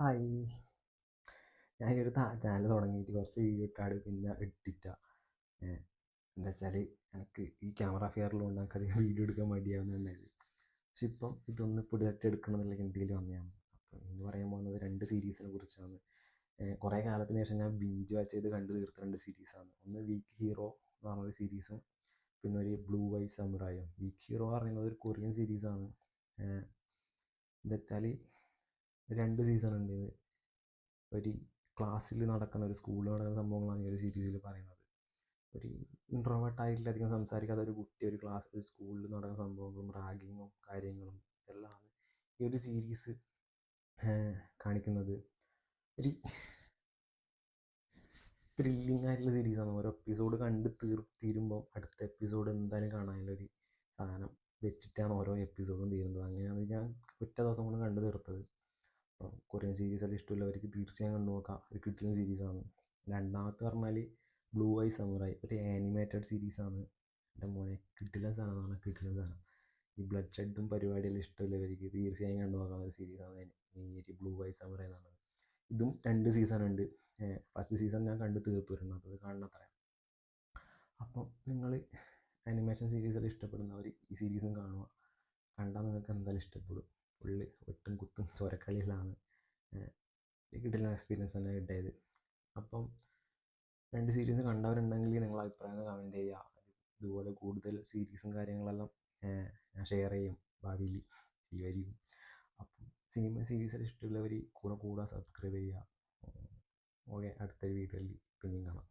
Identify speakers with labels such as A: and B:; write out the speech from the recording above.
A: Hi. ഞാനൊരു channel തുടങ്ങിയിട്ട് കുറച്ച് വീഡിയോ ഇട്ടാട് പിന്നെ എഡിറ്റാ. എന്താ വെച്ചാൽ എനിക്ക് ഈ ക്യാമറ ഫെയറിലുകൊണ്ട് എനിക്ക് അധികം വീഡിയോ എടുക്കാൻ മടിയാവുന്നുണ്ടായത്. പക്ഷെ ഇപ്പം ഇതൊന്ന് പുതിയതായിട്ട് എടുക്കണം എന്നുള്ള ചിന്തയിൽ വന്നതാണ്. അപ്പം ഇന്ന് പറയാൻ പോകുന്നത് 2 സീരീസിനെ കുറിച്ചാണ്. കുറേ കാലത്തിന് ശേഷം ഞാൻ ബിഞ്ച് വാച്ച് ചെയ്ത് കണ്ടു തീർത്ത 2 സീരീസാണ്. ഒന്ന് വീക്ക് ഹീറോ എന്ന് പറഞ്ഞൊരു സീരീസും പിന്നെ ഒരു ബ്ലൂ ഐ സമുറായും. വീക്ക് ഹീറോ പറയുന്നത് ഒരു കൊറിയൻ സീരീസാണ്. എന്താ വെച്ചാൽ 2 സീസൺ ഉണ്ട്. ഒരു ക്ലാസ്സിൽ നടക്കുന്ന ഒരു സ്കൂളിൽ നടക്കുന്ന സംഭവങ്ങളാണ് ഈ ഒരു സീരീസിൽ പറയുന്നത്. ഒരു ഇൻട്രോവേർട്ടായിട്ടുള്ള അധികം സംസാരിക്കാത്ത ഒരു കുട്ടി ഒരു സ്കൂളിൽ നടക്കുന്ന സംഭവങ്ങളും റാഗിങ്ങും കാര്യങ്ങളും എല്ലാമാണ് ഈ ഒരു സീരീസ് കാണിക്കുന്നത്. ഒരു ത്രില്ലിംഗ് ആയിട്ടുള്ള സീരീസാണ്. ഓരോ എപ്പിസോഡ് കണ്ട് തീരുമ്പോൾ അടുത്ത എപ്പിസോഡ് എന്തായാലും കാണാനുള്ളൊരു സാധനം വെച്ചിട്ടാണ് ഓരോ എപ്പിസോഡും തീരുന്നത്. അങ്ങനെയാണ് ഞാൻ ഒറ്റ ദിവസം കൊണ്ട് കണ്ടു തീർത്തത്. കൊറിയൻ സീരീസെല്ലാം ഇഷ്ടമുള്ളവർക്ക് തീർച്ചയായും കണ്ടു നോക്കാം. ഒരു കിടിലൻ സീരീസാണ്. രണ്ടാമത്തെ പറഞ്ഞാൽ ബ്ലൂ ഐ സമുറായി, ഒരു ആനിമേറ്റഡ് സീരീസാണ്. എൻ്റെ മോനെ കിടിലൻ സാധനമാണ്, കിടിലൻ സാധനം. ഈ ബ്ലഡ് ഷെഡും പരിപാടിയെല്ലാം ഇഷ്ടമുള്ളവർക്ക് തീർച്ചയായും കണ്ടു നോക്കാവുന്ന ഒരു സീരീസാണ് ഈ ബ്ലൂ ഐ സമുറായി എന്ന് പറഞ്ഞത്. ഇതും 2 സീസൺ ഉണ്ട്. ഫസ്റ്റ് സീസൺ ഞാൻ കണ്ട് തീർത്തു, രണ്ടാമത്തത് കാണണത്ര. അപ്പം നിങ്ങൾ ആനിമേഷൻ സീരീസെല്ലാം ഇഷ്ടപ്പെടുന്നവർ ഈ സീരീസും കാണുക. കണ്ടാൽ നിങ്ങൾക്ക് എന്തായാലും ഇഷ്ടപ്പെടും. ഫുള്ള് വെട്ടും കുത്തും ചോരക്കളിയിലാണ്. കിടിലൻ എക്സ്പീരിയൻസ് തന്നെ കിട്ടിയത്. അപ്പം 2 സീരീസ് കണ്ടവരുണ്ടെങ്കിൽ നിങ്ങൾ അഭിപ്രായം കമൻറ്റ് ചെയ്യുക. ഇതുപോലെ കൂടുതൽ സീരീസും കാര്യങ്ങളെല്ലാം ഞാൻ ഷെയർ ചെയ്യും, ഭാവിയിൽ ചെയ്യുമായിരിക്കും. അപ്പം സിനിമ സീരീസെല്ലാം ഇഷ്ടമുള്ളവർ കൂടെ സബ്സ്ക്രൈബ് ചെയ്യുക. ഓക്കെ, അടുത്തൊരു വീഡിയോയിൽ പിന്നെയും കാണാം.